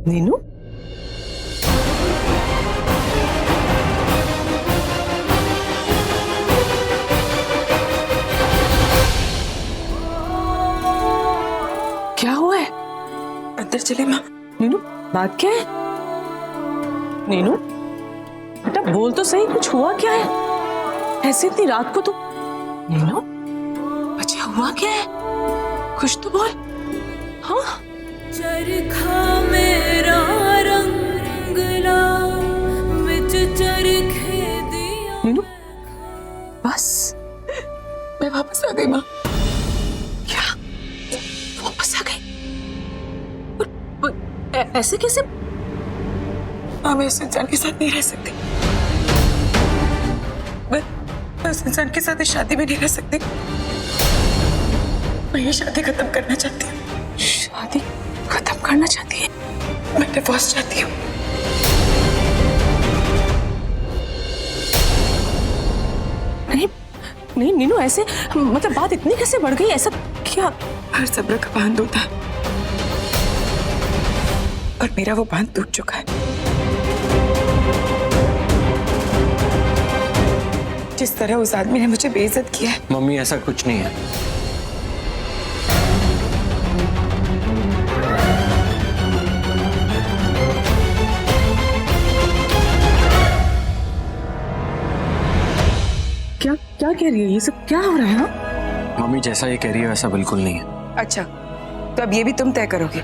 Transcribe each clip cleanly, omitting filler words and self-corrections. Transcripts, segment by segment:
नीनू, क्या हुआ है? अंदर चले माँ। नीनू, बात क्या है? नीनू बेटा बोल तो सही, कुछ हुआ क्या है? ऐसे इतनी रात को तो। नीनू बच्चा, हुआ क्या है? कुछ तो बोल। हाँ, चरखा मेरा रंगला विच चरखे दिया। नीनू बस। मैं वापस आ गई माँ। क्या वापस आ गई? ऐसे कैसे? माँ, मैं उस इंसान के साथ नहीं रह सकती। मैं उस इंसान के साथ इस शादी में नहीं रह सकती। मैं ये शादी खत्म करना चाहती हूँ। शादी खत्म करना चाहती है? मैं डिवोर्स चाहती हूँ। नहीं नहीं नीनू, ऐसे मतलब बात इतनी कैसे बढ़ गई? ऐसा क्या? हर सब्र का बांध होता है और मेरा वो बांध टूट चुका है। जिस तरह उस आदमी ने मुझे बेइज्जत किया है। मम्मी ऐसा कुछ नहीं है। क्या क्या कह रही है? ये सब क्या हो रहा है? हाँ? मम्मी जैसा ये कह रही है वैसा बिल्कुल नहीं है। अच्छा, तो अब ये भी तुम तय करोगे?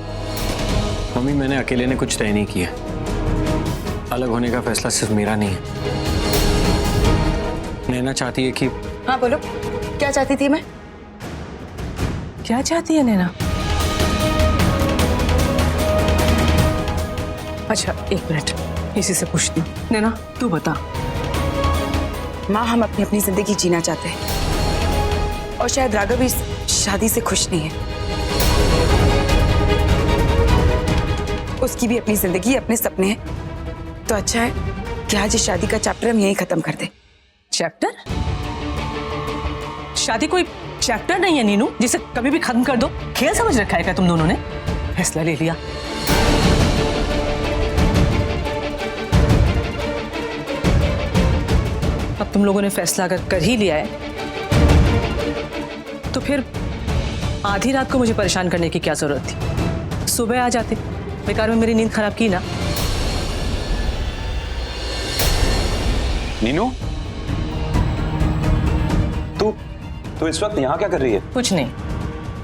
मम्मी मैंने अकेले ने कुछ तय नहीं किया। अलग होने का फैसला सिर्फ मेरा नहीं है। नैना चाहती है कि। हाँ बोलो, क्या चाहती थी मैं? क्या चाहती है नैना? अच्छा एक मिनट, इसी से पूछती हूँ। नैना तू बता। माँ, हम अपनी अपनी जिंदगी जीना चाहते हैं और शायद राघव इस शादी से खुश नहीं है। उसकी भी अपनी जिंदगी, अपने सपने हैं। तो अच्छा है कि आज इस शादी का चैप्टर हम यहीं खत्म कर दें। चैप्टर? शादी कोई चैप्टर नहीं है नीनू, जिसे कभी भी खत्म कर दो। खेल समझ रखा है क्या तुम दोनों ने? फैसला ले लिया। अब तुम लोगों ने फैसला अगर कर ही लिया है तो फिर आधी रात को मुझे परेशान करने की क्या जरूरत थी? सुबह आ जाते, बेकार में मेरी नींद खराब की ना। नीनू, तू इस वक्त यहाँ क्या कर रही है? कुछ नहीं,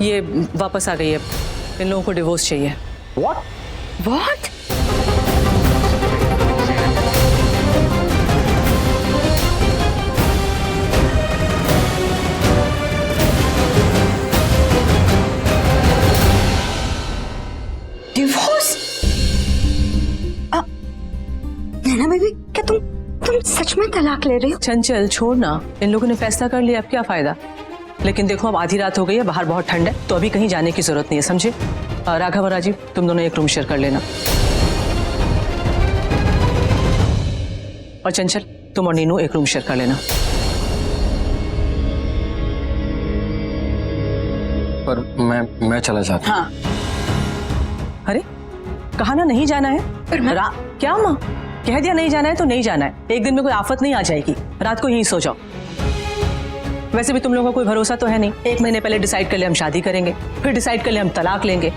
ये वापस आ गई है। इन लोगों को डिवोर्स चाहिए। What? What? Divorce? Naina baby, क्या तुम सच में तलाक ले रही हो? चंचल छोड़ ना, इन लोगों ने फैसला कर लिया, अब क्या फायदा? लेकिन देखो अब आधी रात हो गई है, बाहर बहुत ठंड है, तो अभी कहीं जाने की जरूरत नहीं है, समझे? राघव और राजीव तुम दोनों एक रूम शेयर कर लेना। और चंचल तुम और नीनू एक रूम शेयर कर लेना। पर मैं चला जाता हूँ। हाँ। अरे कहा ना नहीं जाना है? पर मैं... क्या माँ, कह दिया नहीं जाना है तो नहीं जाना है। एक दिन में कोई आफत नहीं आ जाएगी, रात को यहीं सो जाओ। वैसे भी तुम लोगों का कोई भरोसा तो है नहीं। 1 महीने पहले डिसाइड कर ले हम शादी करेंगे, फिर डिसाइड कर ले हम तलाक लेंगे।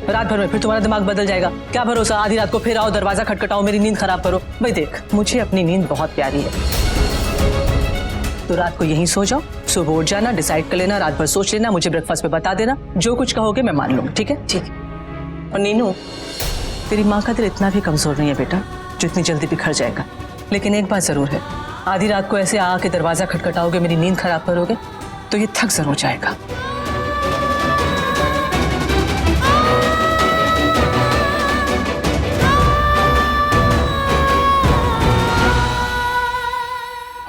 रात भर में फिर तुम्हारा दिमाग बदल जाएगा। क्या भरोसा, आधी रात को फिर आओ, दरवाजा खटखटाओ, मेरी नींद खराब करो। भाई देख, मुझे अपनी नींद बहुत प्यारी है, तो रात को यहीं सो जाओ, सुबह उठ जाना, डिसाइड कर लेना, रात भर सोच लेना, मुझे ब्रेकफास्ट पे बता देना, जो कुछ कहोगे मैं मान लूंगी। ठीक है? ठीक। और नीनू, तेरी माँ का दिल इतना भी कमजोर नहीं है बेटा जो इतनी जल्दी बिखर जाएगा। लेकिन एक बात जरूर है, आधी रात को ऐसे आके दरवाजा खटखटाओगे, मेरी नींद खराब करोगे, तो ये थक जरूर जाएगा।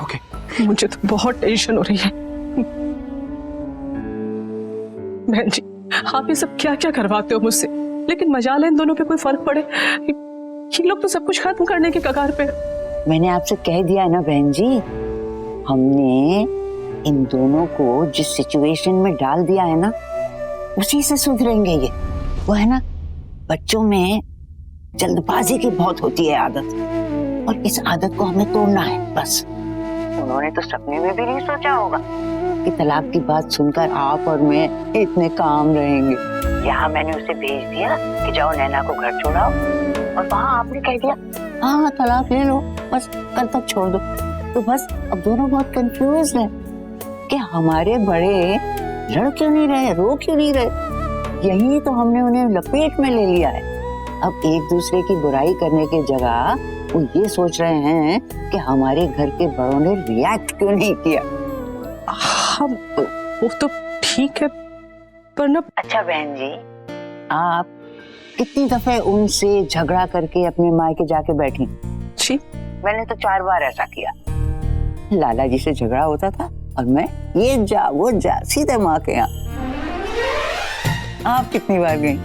ओके। मुझे तो बहुत टेंशन हो रही है। बहन जी, आप ये सब क्या क्या करवाते हो मुझसे, लेकिन मजाल है इन दोनों पे कोई फर्क पड़े। ये लोग तो सब कुछ खत्म करने की कगार पे। मैंने आपसे कह दिया है ना बहन जी, हमने इन दोनों को जिस सिचुएशन में डाल दिया है ना, उसी से सुधरेंगे ये। वो है ना, बच्चों में जल्दबाजी की बहुत होती है आदत, और इस आदत को हमें तोड़ना है बस। उन्होंने तो सपने में भी नहीं सोचा होगा कि तलाक की बात सुनकर आप और मैं इतने काम रहेंगे। यहाँ मैंने उसे भेज दिया कि जाओ नैना को घर छोड़ाओ, और वहाँ आपने कह दिया हाँ तलाक ले लो, बस कल तक छोड़ दो। तो बस अब दोनों बहुत कंफ्यूज हैं कि हमारे बड़े लड़ क्यों नहीं रहे, रो क्यों नहीं रहे। यही तो हमने उन्हें लपेट में ले लिया है। अब एक दूसरे की बुराई करने की जगह वो ये सोच रहे हैं कि हमारे घर के बड़ों ने रिएक्ट क्यों नहीं किया। हाँ वो तो ठीक है, पर ना अच्छा बहन जी, आप कितनी दफे उनसे झगड़ा करके अपने मायके जाके बैठी? जी मैंने तो 4 बार ऐसा किया। लाला जी से झगड़ा होता था और मैं ये जा वो जा सीधे माँ के यहाँ। आप कितनी बार गई?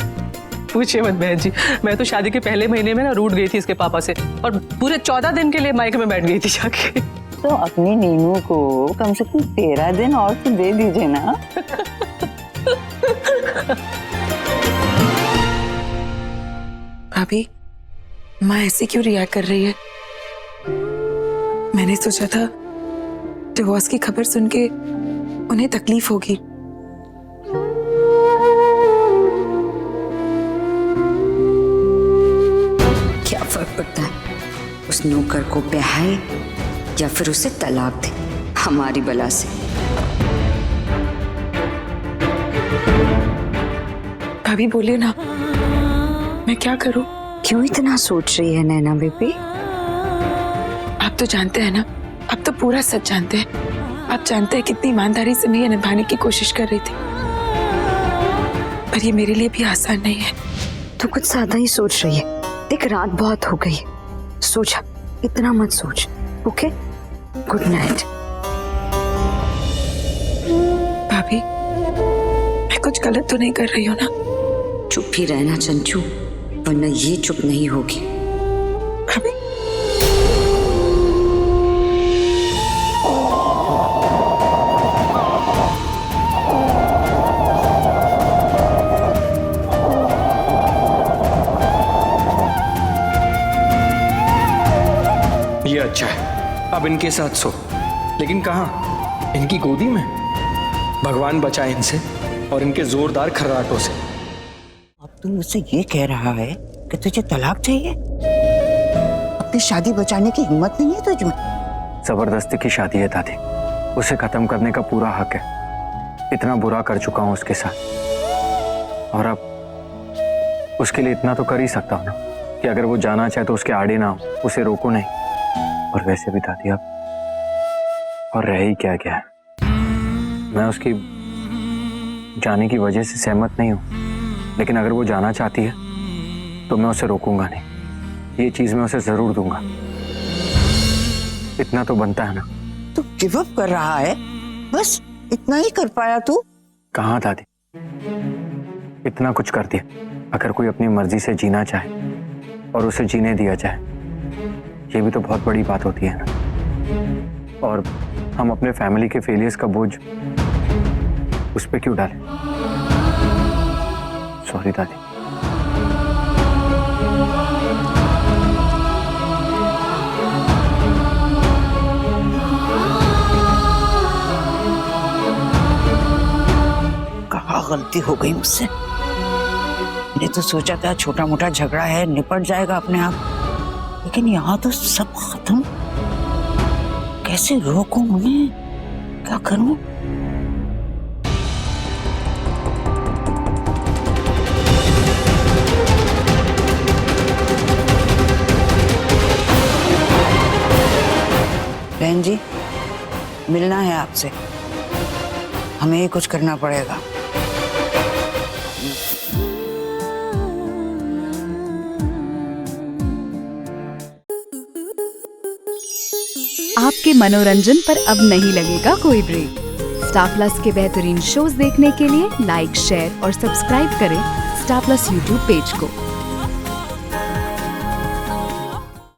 पूछिए मत बहन जी, मैं तो शादी के पहले महीने में ना रूठ गई थी इसके पापा से, और पूरे 14 दिन के लिए मायके में बैठ गई थी जाके। तो अपनी नीनू को कम से कम 13 दिन और तो दे दीजिए ना। भाभी, माँ ऐसे क्यों रिएक्ट कर रही है? मैंने सोचा था डिवोर्स की खबर सुन के उन्हें तकलीफ होगी। क्या फर्क पड़ता है उस नौकर को ब्याहे या फिर उसे तलाक दे, हमारी बला से। भाभी बोलिए ना, मैं क्या करूं? क्यों इतना सोच रही है नैना बेबी? आप तो जानते हैं ना, आप तो पूरा सच जानते हैं। आप जानते हैं कितनी ईमानदारी से मैं ये निभाने की कोशिश कर रही थी, पर ये मेरे लिए भी आसान नहीं है। तो कुछ ज्यादा ही सोच रही है। देख रात बहुत हो गई, सोचा इतना मत सोच। Okay, good night. भाभी, मैं कुछ गलत तो नहीं कर रही हूँ ना? चुप ही रहना चंचू, वरना ये चुप नहीं होगी। भाभी, ये अच्छा है, अब इनके साथ सो। लेकिन कहाँ? इनकी गोदी में। भगवान बचाए इनसे और इनके जोरदार खर्राटों से। अब तू मुझसे ये कह रहा है कि तुझे तलाक चाहिए? अपनी शादी बचाने की हिम्मत नहीं है तुझ में? जबरदस्ती की शादी है दादी, उसे खत्म करने का पूरा हक है। इतना बुरा कर चुका हूं उसके साथ, और अब उसके लिए इतना तो कर ही सकता हूं ना कि अगर वो जाना चाहे तो उसके आड़े ना हो, उसे रोको नहीं। और वैसे भी दादी अब और रह ही क्या गया है, मैं उसकी जाने की वजह से सहमत नहीं हूं, लेकिन अगर वो जाना चाहती है तो मैं उसे रोकूंगा नहीं। ये चीज मैं उसे जरूर दूंगा, इतना तो बनता है ना। तू गिव अप कर रहा है? बस इतना ही कर पाया तू? कहाँ दादी, इतना कुछ कर दिया। अगर कोई अपनी मर्जी से जीना चाहे और उसे जीने दिया जाए, ये भी तो बहुत बड़ी बात होती है ना। और हम अपने फैमिली के फेलियर्स का बोझ उस पे क्यों डालें? सॉरी दादी। कहाँ गलती हो गई मुझसे? मैंने तो सोचा था छोटा मोटा झगड़ा है, निपट जाएगा अपने आप, लेकिन यहाँ तो सब खत्म। कैसे रोकूं उन्हें? क्या करूं? बहन जी, मिलना है आपसे, हमें ही कुछ करना पड़ेगा। आपके मनोरंजन पर अब नहीं लगेगा कोई ब्रेक। स्टार प्लस के बेहतरीन शोज देखने के लिए लाइक, शेयर और सब्सक्राइब करें स्टार प्लस यूट्यूब पेज को।